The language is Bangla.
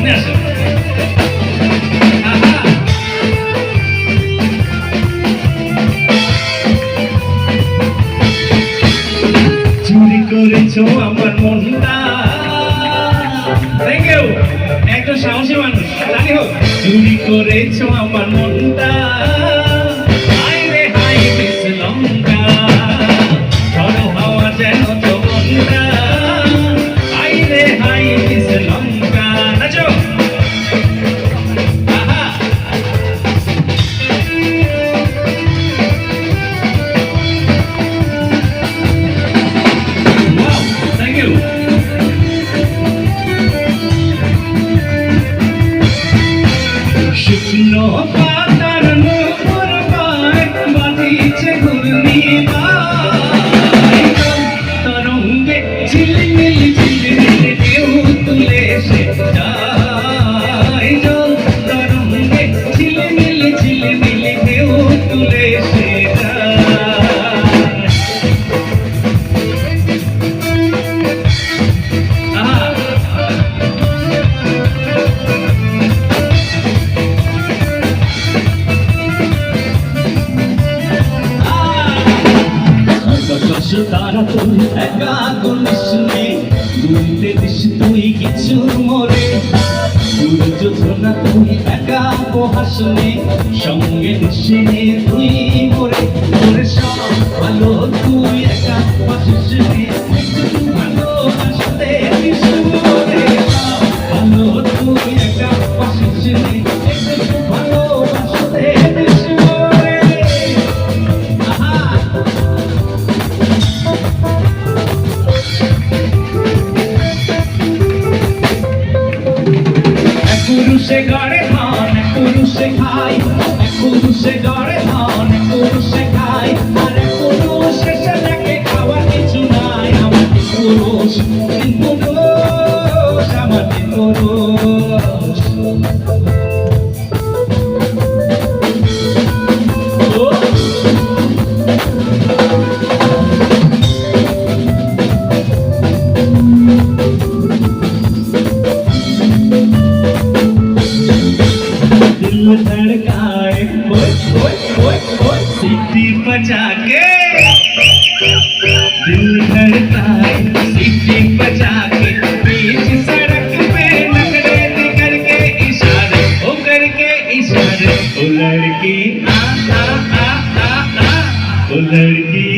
সামনে আসেন। চুরি করেছো আমার মনটা, থ্যাংক ইউ, একজন সাহসী মানুষ, জানি হোক। চুরি করেছো আমার মনটা, হাই রে হাই মিস লঙ্কা, ঝড় হাওয়া যেন চমনটা, হাই রে হাই মিস লঙ্কা। নাচো। Thank you. শুকনো পাতার নূপুর পায় বাজিছে ঘূর্ণিপায়, তরঙ্গে ঝিলমিল ঝিলমিল ঢেউ তুলে এসে যায়, তরঙ্গে ঝিলমিল ঝিলমিল ঢেউ তুলে এসে তারা তুই একা গুনিস নে, দুইতে দিস তুই কিছু মরে, দুর্যোধনা তুই একা উপহাস নে, সঙ্গে দিস নে তুই মরে, তোরে সব ভালো তুই একা বাসিস নে, ভালোবাসতে দিস মরে, সব ভালো তুই একা বাসিস নে, ভালোবাসতে দিস মরে। পুরুষে গড়ে ধন পুরুষে খাই, পুরুষে গড়ে ধন পুরুষে খাই, আর পুরুষে সেটাকে খাওয়া কিছু নাই। আমার পুরুষ পুরুষ, আমার পুরুষ। दिल धड़काए ओए ओए ओए ओए सीटी बजा के, दिल धड़काए सीटी बजा के, बीच सड़क पे नखरे करके इशारे ओ करके इशारे, ओ लड़की आ आ आ आ आ, ओ लड़की